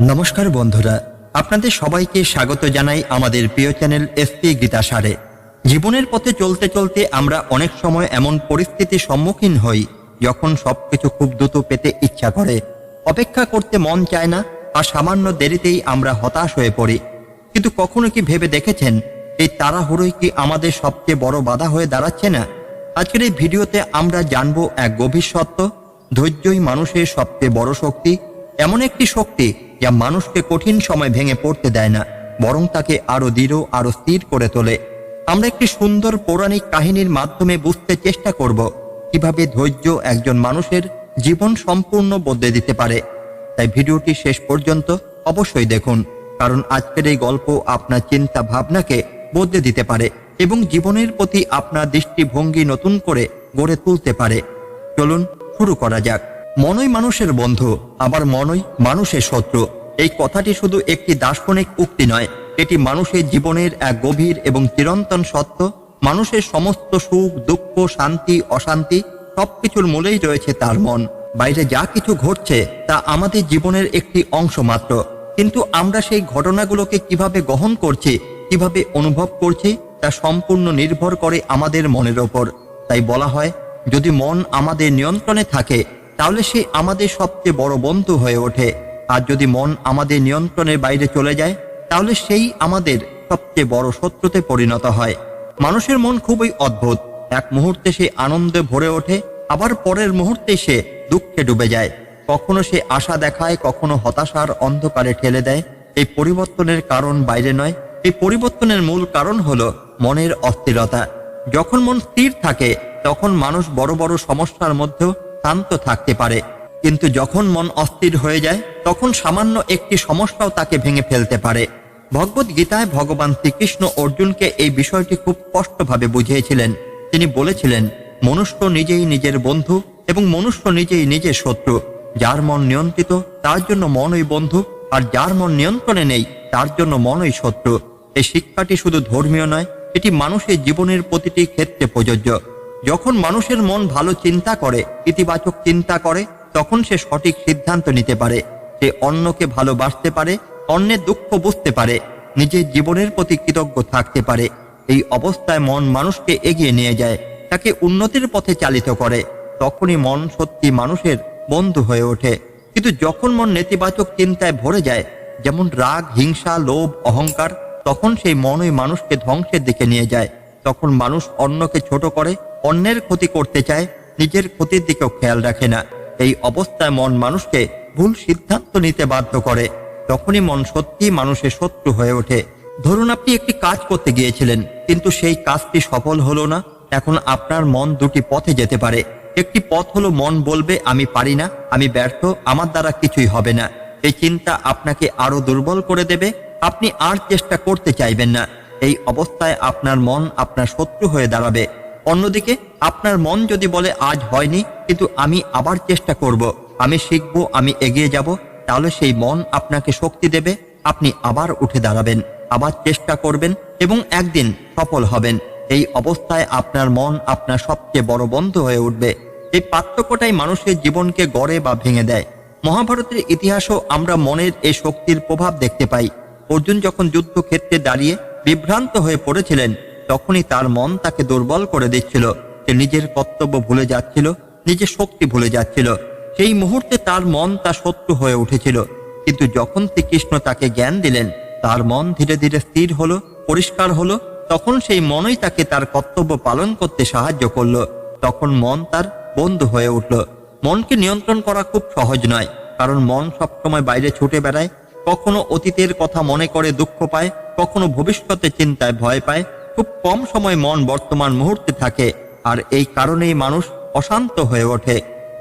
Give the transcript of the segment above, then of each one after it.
নমস্কার বন্ধুরা, আপনাদের সবাইকে স্বাগত জানাই আমাদের প্রিয় চ্যানেল এসপি গীতাসারে। জীবনের পথে চলতে চলতে আমরা অনেক সময় এমন পরিস্থিতির সম্মুখীন হই যখন সবকিছু খুব দ্রুত পেতে ইচ্ছা করে, অপেক্ষা করতে মন চায় না, আর সামান্য দেরিতেই আমরা হতাশ হয়ে পড়ি। কিন্তু কখনো কি ভেবে দেখেছেন এই তাড়াহুড়োই কি আমাদের সবচেয়ে বড় বাধা হয়ে দাঁড়াচ্ছে না? আজকের এই ভিডিওতে আমরা জানবো এক গভীর সত্য: ধৈর্যই মানুষের সবচেয়ে বড় শক্তি। এমন একটি শক্তি যা মানুষকে কঠিন সময় ভেঙে পড়তে দেয় না, বরং তাকে আরো দৃঢ়, আরো স্থির করে তোলে। আমরা একটি সুন্দর পৌরাণিক কাহিনীর মাধ্যমে বুঝতে চেষ্টা করব কিভাবে ধৈর্য একজন মানুষের জীবন সম্পূর্ণ বদলে দিতে পারে। তাই ভিডিওটি শেষ পর্যন্ত অবশ্যই দেখুন, কারণ আজকের এই গল্প আপনার চিন্তা ভাবনাকে বদলে দিতে পারে এবং জীবনের প্রতি আপনার দৃষ্টিভঙ্গি নতুন করে গড়ে তুলতে পারে। চলুন শুরু করা যাক। মনই মানুষের বন্ধু, আবার মনই মানুষের শত্রু। এই কথাটি শুধু একটি দার্শনিক উক্তি নয়, এটি মানুষের জীবনের এক গভীর এবং চিরন্তন সত্য। মানুষের সমস্ত সুখ, দুঃখ, শান্তি, অশান্তি সবকিছুর মূলেই রয়েছে তার মন। বাইরে যা কিছু ঘটছে তা আমাদের জীবনের একটি অংশ মাত্র, কিন্তু আমরা সেই ঘটনাগুলোকে কিভাবে গ্রহণ করছি, কিভাবে অনুভব করছি, তা সম্পূর্ণ নির্ভর করে আমাদের মনের ওপর। তাই বলা হয়, যদি মন আমাদের নিয়ন্ত্রণে থাকে তাহলে সে আমাদের সবচেয়ে বড় বন্ধু হয়ে ওঠে, আর যদি মন আমাদের নিয়ন্ত্রণের বাইরে চলে যায় তাহলে সেই আমাদের সবচেয়ে বড় শত্রুতে পরিণত হয়। মানুষের মন খুবই অদ্ভুত। এক মুহূর্তে সে আনন্দে ভরে ওঠে, আবার পরের মুহূর্তে সে দুঃখে ডুবে যায়। কখনো সে আশা দেখায়, কখনো হতাশার অন্ধকারে ঠেলে দেয়। এই পরিবর্তনের কারণ বাইরে নয়, এই পরিবর্তনের মূল কারণ হলো মনের অস্থিরতা। যখন মন স্থির থাকে তখন মানুষ বড় বড় সমস্যার মধ্যেও শান্ত থাকতে পারে, কিন্তু যখন মন অস্থির হয়ে যায় তখন সামান্য একটি সমস্যাও তাকে ভেঙে ফেলতে পারে। ভগবত গীতায় ভগবান শ্রীকৃষ্ণ অর্জুনকে এই বিষয়টি খুব স্পষ্টভাবে বুঝিয়েছিলেন। তিনি বলেছিলেন, মনুষ্য নিজেই নিজের বন্ধু এবং মনুষ্য নিজেই নিজের শত্রু। যার মন নিয়ন্ত্রিত তার জন্য মনই বন্ধু, আর যার মন নিয়ন্ত্রণে নেই তার জন্য মনই শত্রু। এই শিক্ষাটি শুধু ধর্মীয় নয়, এটি মানুষের জীবনের প্রতিটি ক্ষেত্রে প্রযোজ্য। যখন মানুষের মন ভালো চিন্তা করে, ইতিবাচক চিন্তা করে, তখন সে সঠিক সিদ্ধান্ত নিতে পারে। সে অন্যকে ভালোবাসতে পারে, অন্যের দুঃখ বুঝতে পারে, নিজের জীবনের প্রতি কৃতজ্ঞ থাকতে পারে। এই অবস্থায় মন মানুষকে এগিয়ে নিয়ে যায়, তাকে উন্নতির পথে চালিত করে। তখনই মন সত্যি মানুষের বন্ধু হয়ে ওঠে। কিন্তু যখন মন নেতিবাচক চিন্তায় ভরে যায়, যেমন রাগ, হিংসা, লোভ, অহংকার, তখন সেই মনই মানুষকে ধ্বংসের দিকে নিয়ে যায়। তখন মানুষ অন্যকে ছোট করে, অন্যের ক্ষতি করতে চায়, নিজের ক্ষতির দিকেও খেয়াল রাখে না। এই অবস্থায় মন মানুষকে ভুল সিদ্ধান্ত নিতে বাধ্য করে। তখনই মন সত্যি মানুষের শত্রু হয়ে ওঠে। ধরুন আপনি একটি কাজ করতে গিয়েছিলেন, কিন্তু সেই কাজটি সফল হলো না। এখন আপনার মন দুটি পথে যেতে পারে। একটি পথ হলো মন বলবে, আমি পারি না, আমি ব্যর্থ, আমার দ্বারা কিছুই হবে না। এই চিন্তা আপনাকে আরো দুর্বল করে দেবে, আপনি আর চেষ্টা করতে চাইবেন না। এই অবস্থায় আপনার মন আপনার শত্রু হয়ে দাঁড়াবে। অন্যদিকে আপনার মন যদি বলে, আজ হয়নি, কিন্তু আমি আবার চেষ্টা করব, আমি শিখব, আমি এগিয়ে যাব, তাহলে সেই মন আপনাকে শক্তি দেবে। আপনি আবার উঠে দাঁড়াবেন, আবার চেষ্টা করবেন এবং একদিন সফল হবেন। এই অবস্থায় আপনার মন আপনার সবচেয়ে বড় বন্ধু হয়ে উঠবে। এই পার্থক্যটাই মানুষের জীবনকে গড়ে বা ভেঙে দেয়। মহাভারতের ইতিহাসও আমরা মনের এই শক্তির প্রভাব দেখতে পাই। অর্জুন যখন যুদ্ধক্ষেত্রে দাঁড়িয়ে বিভ্রান্ত হয়ে পড়েছিলেন, তখনই তার মন তাকে দুর্বল করে দিচ্ছিল। সে নিজের কর্তব্য ভুলে যাচ্ছিল, নিজের শক্তি ভুলে যাচ্ছিল। সেই মুহূর্তে তার মন তার শত্রু হয়ে উঠেছিল। কিন্তু যখন শ্রীকৃষ্ণ তাকে জ্ঞান দিলেন, তার মন ধীরে ধীরে স্থির হলো, পরিষ্কার হলো। তখন সেই মনই তাকে তার কর্তব্য পালন করতে সাহায্য করলো। তখন মন তার বন্ধু হয়ে উঠল। মনকে নিয়ন্ত্রণ করা খুব সহজ নয়, কারণ মন সবসময় বাইরে ছুটে বেড়ায়। কখনো অতীতের কথা মনে করে দুঃখ পায়, কখনো ভবিষ্যতের চিন্তায় ভয় পায়। খুব কম সময় মন বর্তমান মুহূর্তে থাকে, আর এই কারণেই মানুষ অশান্ত হয়ে ওঠে।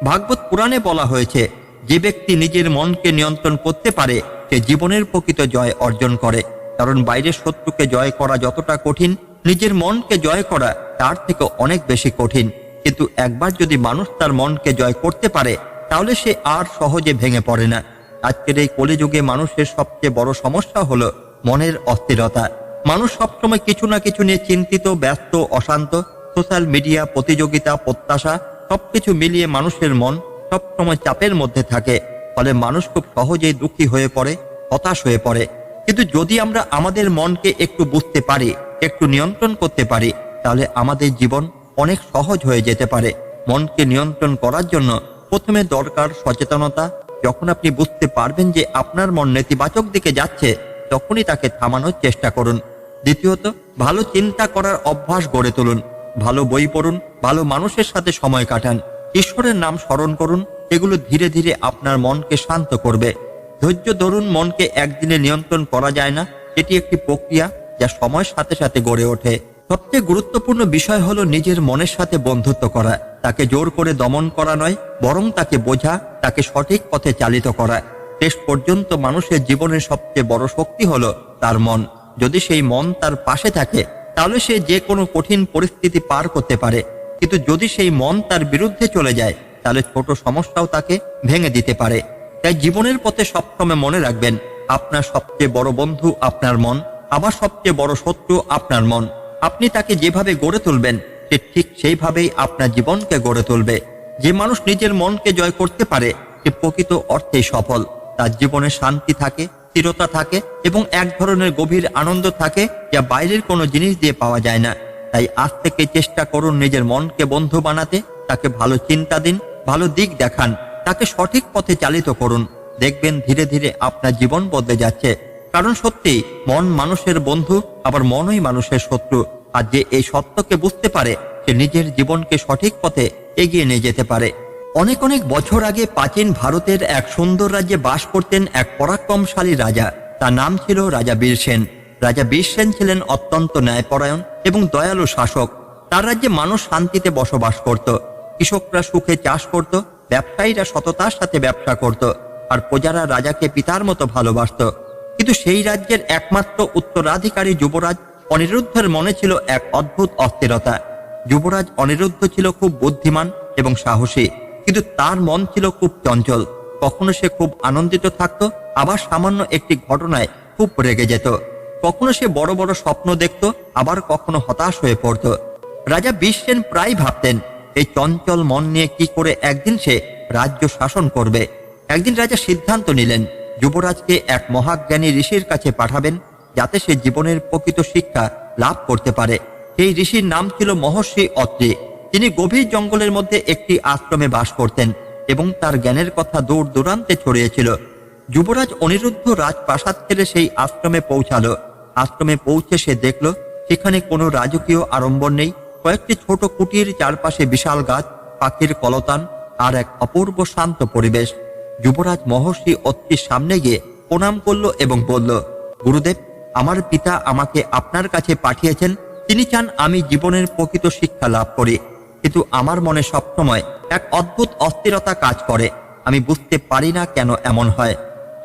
ভাগবত পুরাণে বলা হয়েছে, যে ব্যক্তি নিজের মনকে নিয়ন্ত্রণ করতে পারে সে জীবনের প্রকৃত জয় অর্জন করে। কারণ বাইরের শত্রুকে জয় করা যতটা কঠিন, নিজের মনকে জয় করা তার থেকে অনেক বেশি কঠিন। কিন্তু একবার যদি মানুষ তার মনকে জয় করতে পারে, তাহলে সে আর সহজে ভেঙে পড়ে না। আজকের এই কলিযুগে মানুষের সবচেয়ে বড় সমস্যা হলো মনের অস্থিরতা। মানুষ সবসময় কিছু না কিছু নিয়ে চিন্তিত, ব্যস্ত, অশান্ত। সোশ্যাল মিডিয়া, প্রতিযোগিতা, প্রত্যাশা সবকিছু মিলিয়ে মানুষের মন সবসময় চাপের মধ্যে থাকে। ফলে মানুষ খুব সহজেই দুঃখী হয়ে পড়ে, হতাশ হয়ে পড়ে। কিন্তু যদি আমরা আমাদের মনকে একটু বুঝতে পারি, একটু নিয়ন্ত্রণ করতে পারি, তাহলে আমাদের জীবন অনেক সহজ হয়ে যেতে পারে। মনকে নিয়ন্ত্রণ করার জন্য প্রথমে দরকার সচেতনতা। যখন আপনি বুঝতে পারবেন যে আপনার মন নেতিবাচক দিকে যাচ্ছে, তখনই তাকে থামানোর চেষ্টা করুন। দ্বিতীয়ত, ভালো চিন্তা করার অভ্যাস গড়ে তুলুন। ভালো বই পড়ুন, ভালো মানুষের সাথে সময় কাটান, ঈশ্বরের নাম স্মরণ করুন। এগুলো ধীরে ধীরে আপনার মনকে শান্ত করবে। ধৈর্য ধরুন, মনকে একদিনে নিয়ন্ত্রণ করা যায় না। এটি একটি প্রক্রিয়া যা সময়ের সাথে সাথে গড়ে ওঠে। সবচেয়ে গুরুত্বপূর্ণ বিষয় হলো নিজের মনের সাথে বন্ধুত্ব করা। তাকে জোর করে দমন করা নয়, বরং তাকে বোঝা, তাকে সঠিক পথে চালিত করা। শেষ পর্যন্ত মানুষের জীবনের সবচেয়ে বড় শক্তি হলো তার মন। যদি সেই মন তার পাশে থাকে, তাহলে সে যে কোনো কঠিন পরিস্থিতি পার করতে পারে। কিন্তু যদি সেই মন তার বিরুদ্ধে চলে যায়, তাহলে ছোট সমস্যাও তাকে ভেঙে দিতে পারে। তাই জীবনের পথে সবসময় মনে রাখবেন, আপনার সবচেয়ে বড় বন্ধু আপনার মন, আবার সবচেয়ে বড় শত্রু আপনার মন। আপনি তাকে যেভাবে গড়ে তুলবেন, সে ঠিক সেইভাবেই আপনার জীবনকে গড়ে তুলবে। যে মানুষ নিজের মনকে জয় করতে পারে, সে প্রকৃত অর্থেই সফল। তার জীবনে শান্তি থাকে, স্থিরতা থাকে এবং এক ধরনের গভীর আনন্দ থাকে, যা বাইরের কোনো জিনিস দিয়ে পাওয়া যায় না। তাই আজ থেকে চেষ্টা করুন নিজের মনকে বন্ধু বানাতে। তাকে ভালো চিন্তা দিন, ভালো দিক দেখান, তাকে সঠিক পথে চালিত করুন। দেখবেন ধীরে ধীরে আপনার জীবন বদলে যাচ্ছে। কারণ সত্যি মন মানুষের বন্ধু, আবার মনই মানুষের শত্রু। আর যে এই সত্যকে বুঝতে পারে, সে নিজের জীবনকে সঠিক পথে এগিয়ে নিয়ে যেতে পারে। অনেক অনেক বছর আগে প্রাচীন ভারতের এক সুন্দর রাজ্যে বাস করতেন এক পরাক্রমশালী রাজা। তার নাম ছিল রাজা বীরসেন। রাজা বীরসেন ছিলেন অত্যন্ত ন্যায়পরায়ণ এবং দয়ালু শাসক। তার রাজ্যে মানুষ শান্তিতে বসবাস করত। কৃষকরা সুখে চাষ করত, ব্যবসায়ীরা সততার সাথে ব্যবসা করত, আর প্রজারা রাজাকে পিতার মতো ভালোবাসত। কিন্তু সেই রাজ্যের একমাত্র উত্তরাধিকারী যুবরাজ অনিরুদ্ধের মনে ছিল এক অদ্ভুত অস্থিরতা। যুবরাজ অনিরুদ্ধ ছিল খুব বুদ্ধিমান এবং সাহসী, কিন্তু তার মন ছিল খুব চঞ্চল। কখনো সে খুব আনন্দিত থাকত, আবার সামান্য একটি ঘটনায় খুব রেগে যেত। কখনো সে বড় বড় স্বপ্ন দেখত, আবার কখনো হতাশ হয়ে পড়ত। রাজা বীরসেন প্রায় ভাবতেন, এই চঞ্চল মন নিয়ে কি করে একদিন সে রাজ্য শাসন করবে। একদিন রাজা সিদ্ধান্ত নিলেন, যুবরাজকে এক মহাজ্ঞানী ঋষির কাছে পাঠাবেন, যাতে সে জীবনের প্রকৃত শিক্ষা লাভ করতে পারে। সেই ঋষির নাম ছিল মহর্ষি অত্রি। তিনি গভীর জঙ্গলের মধ্যে একটি আশ্রমে বাস করতেন এবং তার জ্ঞানের কথা দূর দূরান্তে ছড়িয়েছিল। যুবরাজ অনিরুদ্ধ রাজপ্রাসাদ ছেড়ে সেই আশ্রমে পৌঁছালো। আশ্রমে পৌঁছে সে দেখল, সেখানে কোনো রাজকীয় আড়ম্বর নেই। কয়েকটি ছোট কুটির, চারপাশে বিশাল গাছ, পাখির কলতান, আর এক অপূর্ব শান্ত পরিবেশ। যুবরাজ মহর্ষি অত্রির সামনে গিয়ে প্রণাম করল এবং বলল, গুরুদেব, আমার পিতা আমাকে আপনার কাছে পাঠিয়েছেন। তিনি চান আমি জীবনের প্রকৃত শিক্ষা লাভ করি। কিন্তু আমার মনে সবসময় এক অদ্ভুত অস্থিরতা কাজ করে। আমি বুঝতে পারি না কেন এমন হয়।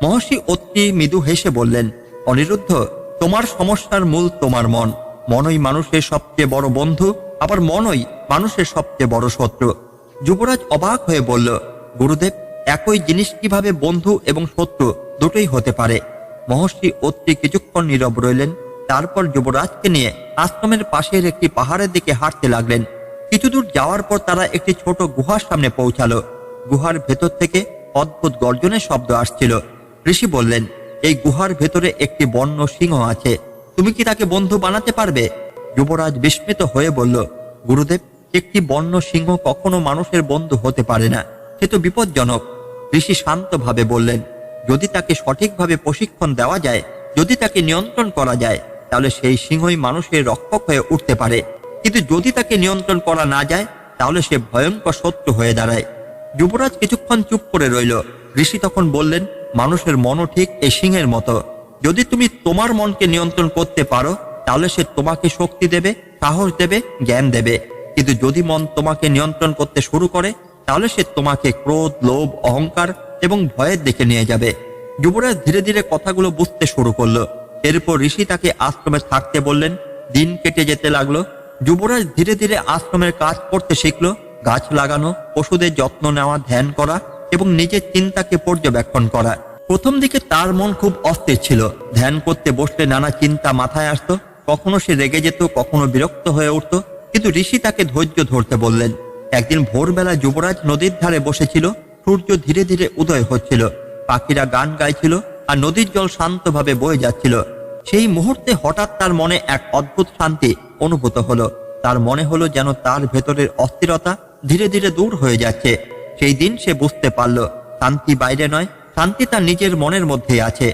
মহর্ষি অত্রি মৃদু হেসে বললেন, অনিরুদ্ধ, তোমার সমস্যার মূল তোমার মন। মনই মানুষের সবচেয়ে বড় বন্ধু, আবার মনই মানুষের সবচেয়ে বড় শত্রু। যুবরাজ অবাক হয়ে বলল, গুরুদেব, একই জিনিস কিভাবে বন্ধু এবং শত্রু দুটোই হতে পারে? মহর্ষি অত্রি কিছুক্ষণ নীরব রইলেন। তারপর যুবরাজকে নিয়ে আশ্রমের পাশের একটি পাহাড়ের দিকে হাঁটতে লাগলেন। কিছু দূর যাওয়ার পর তারা একটি ছোট গুহার সামনে পৌঁছালো। গুহার ভেতর থেকে অদ্ভুত গর্জনের শব্দ আসছিল। ঋষি বললেন, এই গুহার ভেতরে একটি বন্য সিংহ আছে। তুমি কি তাকে বন্ধু বানাতে পারবে? যুবরাজ বিস্মিত হয়ে বলল, গুরুদেব, একটি বন্য সিংহ কখনো মানুষের বন্ধু হতে পারে না। সে তো বিপজ্জনক। ঋষি শান্তভাবে বললেন, যদি তাকে সঠিকভাবে প্রশিক্ষণ দেওয়া যায়, যদি তাকে নিয়ন্ত্রণ করা যায়, তাহলে সেই সিংহই মানুষের রক্ষক হয়ে উঠতে পারে। কিন্তু যদি তাকে নিয়ন্ত্রণ করা না যায়, তাহলে সে ভয়ঙ্কর শত্রু হয়ে দাঁড়ায়। যুবরাজ কিছুক্ষণ চুপ করে রইল। ঋষি তখন বললেন, মানুষের মনও ঠিক এই সিংহের মতো। যদি তুমি তোমার মনকে নিয়ন্ত্রণ করতে পারো, তাহলে সে তোমাকে শক্তি দেবে, সাহস দেবে, জ্ঞান দেবে। কিন্তু যদি মন তোমাকে নিয়ন্ত্রণ করতে শুরু করে, তাহলে সে তোমাকে ক্রোধ, লোভ, অহংকার এবং ভয়ের দিকে নিয়ে যাবে। যুবরাজ ধীরে ধীরে কথাগুলো বুঝতে শুরু করলো। এরপর ঋষি তাকে আশ্রমে থাকতে বললেন। দিন কেটে যেতে লাগলো। যুবরাজ ধীরে ধীরে আশ্রমের কাজ করতে শিখলো। গাছ লাগানো, পশুদের যত্ন নেওয়া, ধ্যান করা এবং নিজের চিন্তাকে পর্যবেক্ষণ করা। প্রথম দিকে তার মন খুব অস্থির ছিল। ধ্যান করতে বসলে নানা চিন্তা মাথায় আসতো। কখনো সে রেগে যেত, কখনো বিরক্ত হয়ে উঠত। কিন্তু ঋষি তাকে ধৈর্য ধরতে বললেন। একদিন ভোরবেলা যুবরাজ নদীর ধারে বসেছিল। সূর্য ধীরে ধীরে উদয় হচ্ছিল, পাখিরা গান গাইছিল আর নদীর জল শান্তভাবে বয়ে যাচ্ছিল। সেই মুহূর্তে হঠাৎ তার মনে এক অদ্ভুত শান্তি অনুভূত হলো। তার মনে হলো যেন তার ভেতরের অস্থিরতা ধীরে ধীরে দূর হয়ে যাচ্ছে। সেই দিন সে বুঝতে পারল, শান্তি বাইরে নয়, শান্তি তার নিজের মনের মধ্যেই আছে।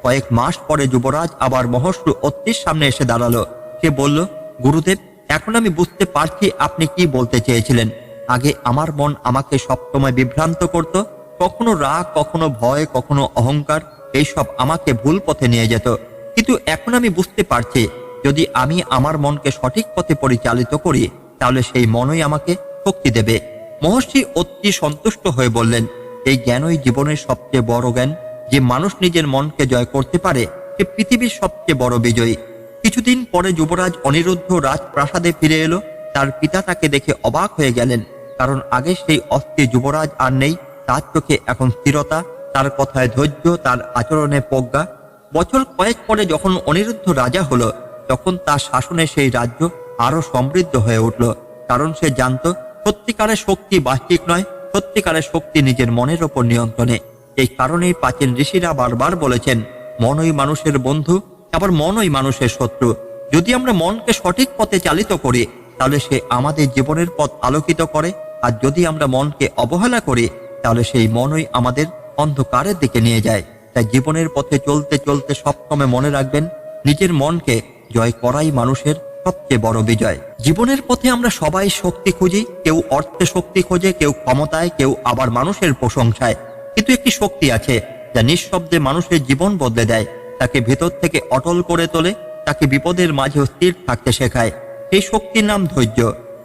কয়েক মাস পরে যুবরাজ আবার মহর্ষি অত্রির সামনে এসে দাঁড়ালো। সে বলল, গুরুদেব, এখন আমি বুঝতে পারছি আপনি কি বলতে চেয়েছিলেন। আগে আমার মন আমাকে সবসময় বিভ্রান্ত করত, কখনো রাগ, কখনো ভয়, কখনো অহংকার, এইসব আমাকে ভুল পথে নিয়ে যেত। কিন্তু এখন আমি বুঝতে পারছি, যদি আমি আমার মনকে সঠিক পথে পরিচালিত করি, তাহলে সেই মনই আমাকে শক্তি দেবে। মহর্ষি অতি সন্তুষ্ট হয়ে বললেন, এই জ্ঞানই জীবনের সবচেয়ে বড় জ্ঞান। যে মানুষ নিজের মনকে জয় করতে পারে, সে পৃথিবীর সবচেয়ে বড় বিজয়ী। কিছুদিন পরে যুবরাজ অনিরুদ্ধ রাজপ্রাসাদে ফিরে এলো। তার পিতা তাকে দেখে অবাক হয়ে গেলেন, কারণ আগে সেই অস্থির যুবরাজ আর নেই। তার চোখে এখন স্থিরতা, তার কথায় ধৈর্য, তার আচরণে প্রজ্ঞা। বছর কয়েক পরে যখন অনিরুদ্ধ রাজা হলো, তখন তার শাসনে সেই রাজ্য আরো সমৃদ্ধ হয়ে উঠল। কারণ সে জানত, সত্যিকারের শক্তি বাহ্যিক নয়, সত্যিকারের শক্তি নিজের মনের ওপর নিয়ন্ত্রণে। এই কারণেই প্রাচীন ঋষিরা বারবার বলেছেন, মনই মানুষের বন্ধু, আবার মনই মানুষের শত্রু। যদি আমরা মনকে সঠিক পথে চালিত করি, তাহলে সে আমাদের জীবনের পথ আলোকিত করে। আর যদি আমরা মনকে অবহেলা করি, তাহলে সেই মনই আমাদের অন্ধকারের দিকে নিয়ে যায়। তাই জীবনের পথে চলতে চলতে সবসময় মনে রাখবেন, নিজের মনকে জয় করাই মানুষের সবচেয়ে বড় বিজয়। জীবনের পথে আমরা সবাই শক্তি খুঁজি, কেউ অর্থে শক্তি খোঁজে, কেউ ক্ষমতায়, কেউ আবার মানুষের প্রশংসায়। কিন্তু একটি শক্তি আছে যা নিঃশব্দে মানুষের জীবন বদলে দেয়, তাকে ভেতর থেকে অটল করে তোলে, তাকে বিপদের মাঝেও স্থির থাকতে শেখায়। সেই শক্তির নাম ধৈর্য।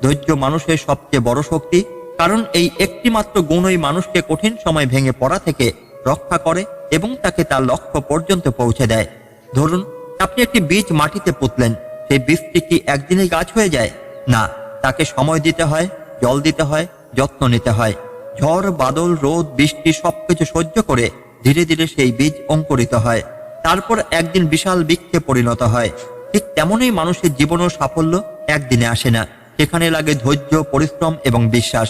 ধৈর্য মানুষের সবচেয়ে বড় শক্তি, কারণ এই একটি মাত্র গুণই মানুষকে কঠিন সময় ভেঙে পড়া থেকে রক্ষা করে এবং তাকে তার লক্ষ্য পর্যন্ত পৌঁছে দেয়। ধরুন, আপনি একটি বীজ মাটিতে পুঁতলেন, সেই বীজটি কি একদিনে গাছ হয়ে যায়? না, তাকে সময় দিতে হয়, জল দিতে হয়, যত্ন নিতে হয়। ঝড়, বাদল, রোদ, বৃষ্টি সবকিছু সহ্য করে ধীরে ধীরে সেই বীজ অঙ্কুরিত হয়, তারপর একদিন বিশাল বৃক্ষে পরিণত হয়। ঠিক তেমনই মানুষের জীবনও সাফল্য একদিনে আসে না, সেখানে লাগে ধৈর্য, পরিশ্রম এবং বিশ্বাস।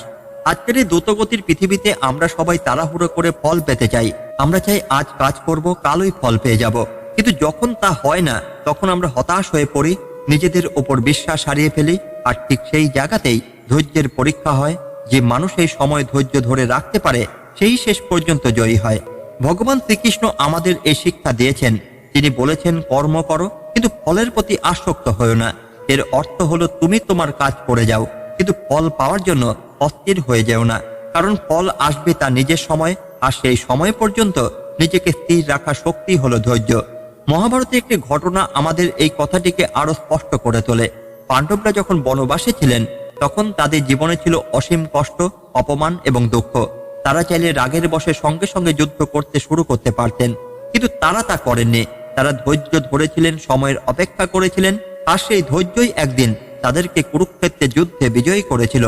আজকের এই দ্রুতগতির পৃথিবীতে আমরা সবাই তাড়াহুড়ো করে ফল পেতে চাই। আমরা চাই আজ কাজ করব, কালই ফল পেয়ে যাব। কিন্তু যখন তা হয় না, তখন আমরা হতাশ হয়ে পড়ি, নিজেদের ওপর বিশ্বাস হারিয়ে ফেলি। আর ঠিক সেই জায়গাতেই ধৈর্যের পরীক্ষা হয়। যে মানুষ এই সময় ধৈর্য ধরে রাখতে পারে, সেই শেষ পর্যন্ত জয়ী হয়। ভগবান শ্রীকৃষ্ণ আমাদের এই শিক্ষা দিয়েছেন। তিনি বলেছেন, কর্ম করো, কিন্তু ফলের প্রতি আসক্ত হও না। এর অর্থ হলো, তুমি তোমার কাজ করে যাও, কিন্তু ফল পাওয়ার জন্য অস্থির হয়ে যেও না। কারণ ফল আসবে তার নিজের সময়, আর সেই সময় পর্যন্ত নিজেকে স্থির রাখা শক্তি হলো ধৈর্য। মহাভারতে একটি ঘটনা আমাদের এই কথাটিকে আরো স্পষ্ট করে তোলে। পাণ্ডবরা যখন বনবাসে ছিলেন, তখন তাদের জীবনে ছিল অসীম কষ্ট, অপমান এবং দুঃখ। তারা চাইলে রাগের বশে সঙ্গে সঙ্গে যুদ্ধ করতে শুরু করতে পারতেন, কিন্তু তারা তা করেননি। তারা ধৈর্য ধরেছিলেন, সময়ের অপেক্ষা করেছিলেন, আর সেই ধৈর্যই একদিন তাদেরকে কুরুক্ষেত্রে যুদ্ধে বিজয়ী করেছিল।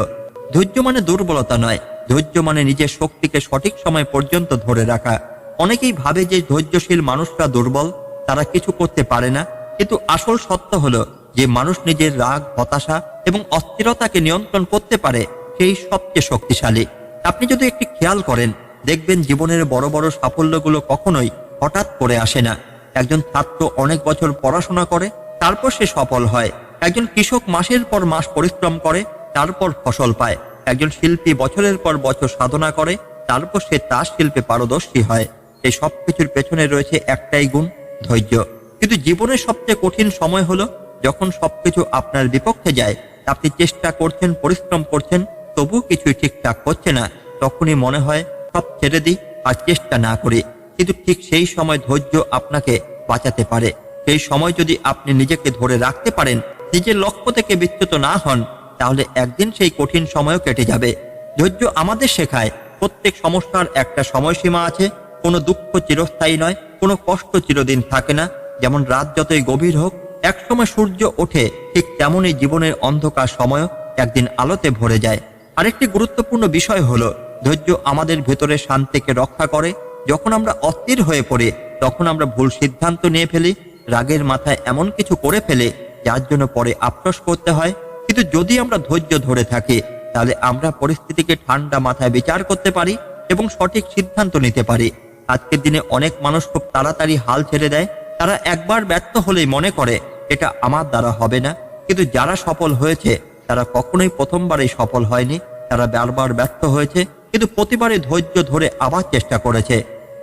ধৈর্য মানে দুর্বলতা নয়, ধৈর্য মানে নিজের শক্তিকে সঠিক সময় পর্যন্ত ধরে রাখা। অনেকেই ভাবে যে ধৈর্যশীল মানুষরা দুর্বল, তারা কিছু করতে পারে না। কিন্তু আসল সত্য হলো, যে মানুষ নিজের রাগ, হতাশা এবং অস্থিরতাকে নিয়ন্ত্রণ করতে পারে, সেই সবচেয়ে শক্তিশালী। আপনি যদি একটি খেয়াল করেন, দেখবেন জীবনের বড় বড় সাফল্যগুলো কখনোই হঠাৎ করে আসে না। একজন ছাত্র অনেক বছর পড়াশোনা করে, তারপর সে সফল হয়। একজন কৃষক মাসের পর মাস পরিশ্রম করে, তারপর ফসল পায়। একজন শিল্পী বছরের পর বছর সাধনা করে, তারপর সে তার শিল্পে পারদর্শী হয়। এই সবকিছুর পেছনে রয়েছে একটাই গুণ, ধৈর্য। কিন্তু জীবনের সবচেয়ে কঠিন সময় হলো যখন সবকিছু আপনার বিপক্ষে যায়। আপনি চেষ্টা করছেন, পরিশ্রম করছেন, তবুও কিছুই ঠিকঠাক হচ্ছে না। তখনই মনে হয় সব ছেড়ে দিই আর চেষ্টা না করি। কিন্তু ঠিক সেই সময় ধৈর্য আপনাকে বাঁচাতে পারে। সেই সময় যদি আপনি নিজেকে ধরে রাখতে পারেন, নিজের লক্ষ্য থেকে বিচ্যুত না হন, তাহলে একদিন সেই কঠিন সময়ও কেটে যাবে। ধৈর্য আমাদের শেখায়, প্রত্যেক সমস্যার একটা সময়সীমা আছে। কোনো দুঃখ চিরস্থায়ী নয়, কোনো কষ্ট চিরদিন থাকে না। যেমন রাত যতই গভীর হোক, একসময় সূর্য ওঠে, ঠিক তেমনই জীবনের অন্ধকার সময়ও একদিন আলোতে ভরে যায়। আরেকটি গুরুত্বপূর্ণ বিষয় হলো, ধৈর্য আমাদের ভেতরে শান্তিকে রক্ষা করে। যখন আমরা অস্থির হয়ে পড়ি, তখন আমরা ভুল সিদ্ধান্ত নিয়ে ফেলি, রাগের মাথায় এমন কিছু করে ফেলে যার জন্য পরে আফসোস করতে হয়। কিন্তু যদি আমরা ধৈর্য ধরে থাকি, তাহলে আমরা পরিস্থিতিকে ঠান্ডা মাথায় বিচার করতে পারি এবং সঠিক সিদ্ধান্ত নিতে পারি। আজকের দিনে অনেক মানুষ খুব তাড়াতাড়ি হাল ছেড়ে দেয়। তারা একবার ব্যর্থ হলেই মনে করে এটা আমার দ্বারা হবে না। কিন্তু যারা সফল হয়েছে তারা কখনোই প্রথমবারেই সফল হয়নি, তারা বারবার ব্যর্থ হয়েছে, কিন্তু প্রতিবারে ধৈর্য ধরে আবার চেষ্টা করেছে।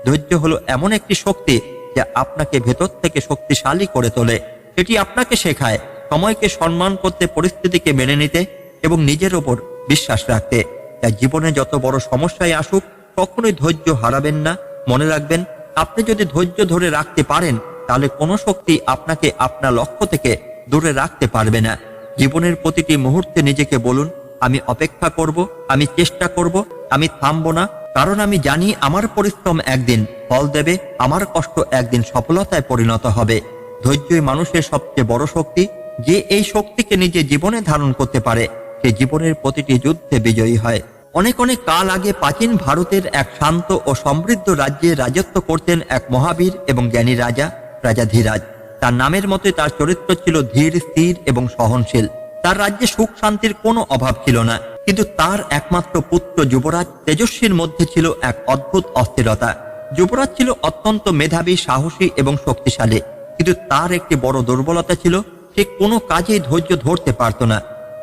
ধৈর্য হলো এমন একটি শক্তি যা আপনাকে ভেতর থেকে শক্তিশালী করে তোলে। এটি আপনাকে শেখায় সময়কে সম্মান করতে, পরিস্থিতিকে মেনে নিতে এবং নিজের ওপর বিশ্বাস রাখতে। তাই জীবনে যত বড় সমস্যায় আসুক কখনোই ধৈর্য হারাবেন না। মনে রাখবেন, আপনি যদি ধৈর্য ধরে রাখতে পারেন তাহলে কোনো শক্তি আপনাকে আপনার লক্ষ্য থেকে দূরে রাখতে পারবে না। জীবনের প্রতিটি মুহূর্তে নিজেকে বলুন, আমি অপেক্ষা করব, আমি চেষ্টা করব, আমি থামবো না, কারণ আমি জানি আমার পরিশ্রম একদিন ফল দেবে, আমার কষ্ট একদিন সফলতায় পরিণত হবে। ধৈর্যই মানুষের সবচেয়ে বড় শক্তি। যে এই শক্তিকে নিজে জীবনে ধারণ করতে পারে সে জীবনের প্রতিটি যুদ্ধে বিজয়ী হয়। অনেক অনেক কাল আগে প্রাচীন ভারতের এক শান্ত ও সমৃদ্ধ রাজ্যে রাজত্ব করতেন এক মহাবীর এবং জ্ঞানী রাজা, রাজা ধীরাজ। তার নামের মতোই তার চরিত্র ছিল ধীর, স্থির এবং সহনশীল। তার রাজ্যে সুখ শান্তির কোনো অভাব ছিল না, কিন্তু তার একমাত্র পুত্র যুবরাজ তেজস্বীর মধ্যে ছিল এক অদ্ভুত অস্থিরতা। যুবরাজ ছিল অত্যন্ত মেধাবী, সাহসী এবং শক্তিশালী, কিন্তু তার একটি বড় দুর্বলতা ছিল, সে কোনো কাজেই ধৈর্য ধরতে পারত না।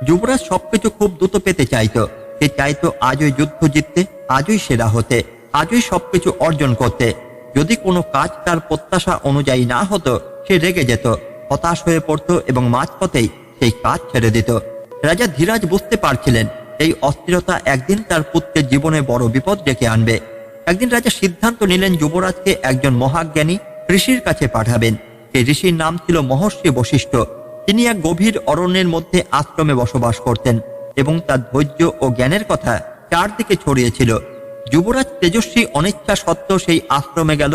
যুবরাজ সবকিছু খুব দ্রুত পেতে চাইত। সে চাইতো আজই যুদ্ধ জিততে, আজই সেরা হতে, আজই সবকিছু অর্জন করতে। যদি কোনো কাজ তার প্রত্যাশা অনুযায়ী না হতো সে রেগে যেত, হতাশ হয়ে পড়ত এবং মাঝপথেই সেই কাজ ছেড়ে দিত। রাজা ধীরাজ বুঝতে পারছিলেন এই অস্থিরতা একদিন তার পুত্রের জীবনে বড় বিপদ ডেকে আনবে। একদিন রাজা সিদ্ধান্ত নিলেন যুবরাজকে একজন মহাজ্ঞানী ঋষির কাছে পাঠাবেন। সেই ঋষির নাম ছিল মহর্ষি বশিষ্ঠ। তিনি এক গভীর অরণ্যের মধ্যে আশ্রমে বসবাস করতেন এবং তার ধৈর্য ও জ্ঞানের কথা চারদিকে ছড়িয়েছিল। যুবরাজ তেজস্বী অনিচ্ছা সত্ত্বেও সেই আশ্রমে গেল।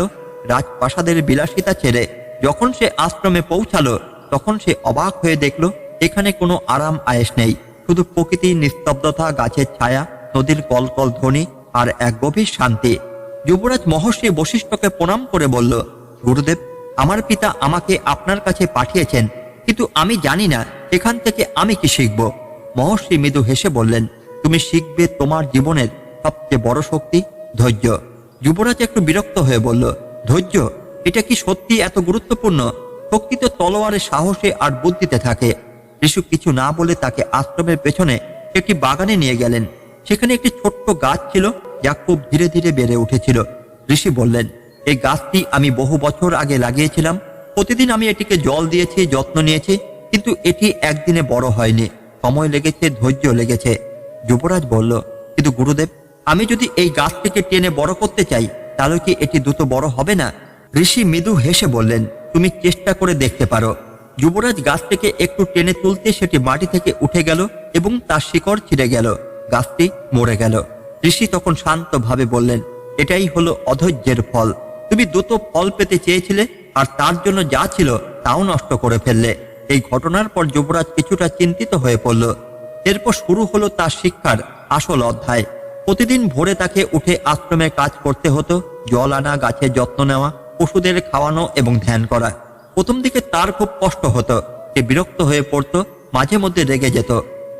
রাজপ্রাসাদের বিলাসিতা ছেড়ে যখন সে আশ্রমে পৌঁছালো তখন সে অবাক হয়ে দেখল এখানে কোনো আরাম আয়েশ নেই, শুধু প্রকৃতির নিস্তব্ধতা, গাছের ছায়া, নদীর কলকল ধ্বনি আর এক গভীর শান্তি। যুবরাজ মহর্ষি বশিষ্ঠকে প্রণাম করে বলল, গুরুদেব, আমার পিতা আমাকে আপনার কাছে পাঠিয়েছেন, কিন্তু আমি জানি না এখান থেকে আমি কি শিখব। মহর্ষি মৃদু হেসে বললেন, তুমি শিখবে তোমার জীবনের সবচেয়ে বড় শক্তি, ধৈর্য। যুবরাজ একটু বিরক্ত হয়ে বলল, ধৈর্য? এটা কি সত্যি এত গুরুত্বপূর্ণ? শক্তি তো তলোয়ারে, সাহসে আর বুদ্ধিতে থাকে। ঋষি কিছু না বলে তাকে আশ্রমের পেছনে একটি বাগানে নিয়ে গেলেন। সেখানে একটি ছোট্ট গাছ ছিল যা খুব ধীরে ধীরে বেড়ে উঠেছিল। ঋষি বললেন, এই গাছটি আমি বহু বছর আগে লাগিয়েছিলাম। প্রতিদিন আমি এটিকে জল দিয়েছি, যত্ন নিয়েছি, কিন্তু এটি একদিনে বড় হয়নি। সময় লেগেছে, ধৈর্য লেগেছে। যুবরাজ বলল, কিন্তু গুরুদেব, আমি যদি এই গাছটিকে টেনে বড় করতে চাই তাহলে কি এটি দ্রুত বড় হবে না? ঋষি মৃদু হেসে বললেন, তুমি চেষ্টা করে দেখতে পারো। যুবরাজ গাছটিকে একটু টেনে তুলতে সেটি মাটি থেকে উঠে গেল এবং তার শিকড় ছিঁড়ে গেল। গাছটি মরে গেল। ঋষি তখন শান্তভাবে বললেন, এটাই হলো অধৈর্যের ফল। তুমি দ্রুত ফল পেতে চেয়েছিলে আর তার জন্য যা ছিল তাও নষ্ট করে ফেললে। এই ঘটনার পর যুবরাজ কিছুটা চিন্তিত হয়ে পড়ল। এরপর শুরু হলো তার শিক্ষার আসল অধ্যায়। প্রতিদিন ভোরে তাকে উঠে আশ্রমে কাজ করতে হতো, জল আনা, গাছের যত্ন নেওয়া, পশুদের খাওয়ানো এবং ধ্যান করা। প্রথম দিকে তার খুব কষ্ট হতো, সে বিরক্ত হয়ে পড়তো, মাঝে মধ্যে রেগে যেত,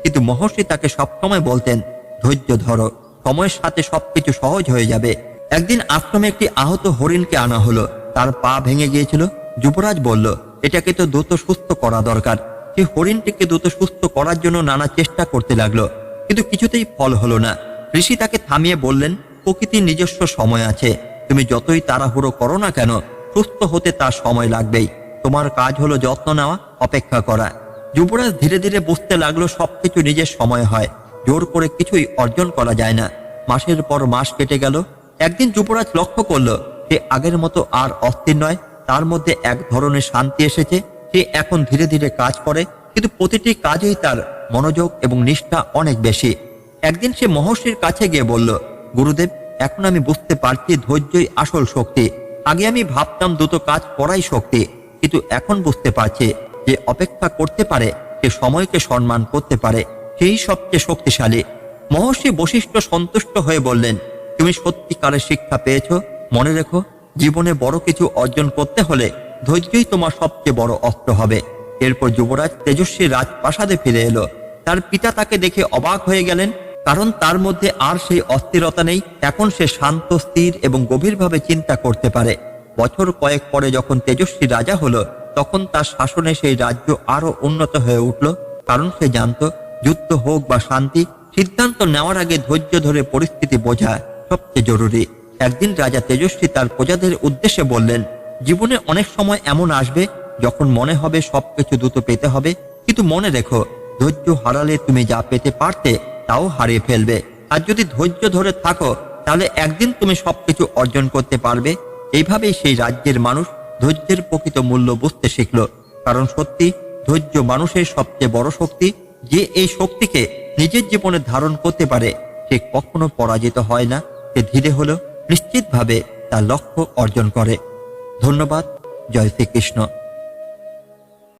কিন্তু মহর্ষি তাকে সবসময় বলতেন, ধৈর্য ধরো, সময়ের সাথে সবকিছু সহজ হয়ে যাবে। একদিন আশ্রমে একটি আহত হরিণকে আনা হলো। তার পা ভেঙে গিয়েছিল। যুবরাজ বলল, এটাকে তো দ্রুত সুস্থ করা দরকার। সেই হরিণটিকে দ্রুত সুস্থ করার জন্য নানা চেষ্টা করতে লাগলো, কিন্তু কিছুতেই ফল হলো না। ঋষি তাকে থামিয়ে বললেন, প্রকৃতির নিজস্ব সময় আছে। তুমি যতই তাড়াহুড়ো করো না কেন, সুস্থ হতে তার সময় লাগবেই। তোমার কাজ হলো যত্ন নেওয়া, অপেক্ষা করা। যুবরাজ ধীরে ধীরে বুঝতে লাগলো সবকিছু নিজের সময় হয়, জোর করে কিছুই অর্জন করা যায় না। মাসের পর মাস কেটে গেল। একদিন যুবরাজ লক্ষ্য করলো সে আগের মতো আর অস্থির নয়, তার মধ্যে এক ধরনের শান্তি এসেছে। সে এখন ধীরে ধীরে কাজ করে, কিন্তু প্রতিটি কাজেই তার মনোযোগ এবং নিষ্ঠা অনেক বেশি। একদিন সে মহর্ষির কাছে গিয়ে বলল, গুরুদেব, এখন আমি বুঝতে পারছি ধৈর্যই আসল শক্তি। আগে আমি ভাবতাম দ্রুত কাজ করাই শক্তি, কিন্তু এখন বুঝতে পারছি যে অপেক্ষা করতে পারে, সে সময়কে সম্মান করতে পারে, সেই সবচেয়ে শক্তিশালী। মহর্ষি বশিষ্ঠ সন্তুষ্ট হয়ে বললেন, তুমি সত্যিকারের শিক্ষা পেয়েছ। মনে রেখো, জীবনে বড় কিছু অর্জন করতে হলে ধৈর্যই তোমার সবচেয়ে বড় অস্ত্র হবে। এরপর যুবরাজ তেজস্বী রাজপ্রাসাদে ফিরে এলো। তার পিতা তাকে দেখে অবাক হয়ে গেলেন। কারণ তার মধ্যে আর সেই অস্থিরতা নেই। এখন সে শান্ত, স্থির এবং গভীরভাবে চিন্তা করতে পারে। বছর কয়েক পরে যখন তেজস্বী রাজা হলো, তখন তার শাসনে সেই রাজ্য আরো উন্নত হয়ে উঠল। কারণ সে জানত, যুদ্ধ হোক বা শান্তি, সিদ্ধান্ত নেওয়ার আগে ধৈর্য ধরে পরিস্থিতি বোঝা সবচেয়ে জরুরি। একদিন রাজা তেজস্বী তার প্রজাদের উদ্দেশ্যে বললেন, জীবনে অনেক সময় এমন আসবে যখন মনে হবে সবকিছু দ্রুত পেতে হবে, কিন্তু মনে রেখো, ধৈর্য হারালে তুমি যা পেতে পারতে তাও হারিয়ে ফেলবে। আর যদি ধৈর্য ধরে থাকো, তাহলে একদিন তুমি সবকিছু অর্জন করতে পারবে। এইভাবেই সেই রাজ্যের মানুষ ধৈর্যের প্রকৃত মূল্য বুঝতে শিখল। কারণ সত্যি, ধৈর্য মানুষের সবচেয়ে বড় শক্তি। যে এই শক্তিকে নিজের জীবনে ধারণ করতে পারে, সে কখনো পরাজিত হয় না। সে ধীরে হলেও নিশ্চিতভাবে তার লক্ষ্য অর্জন করে। ধন্যবাদ। জয় শ্রীকৃষ্ণ।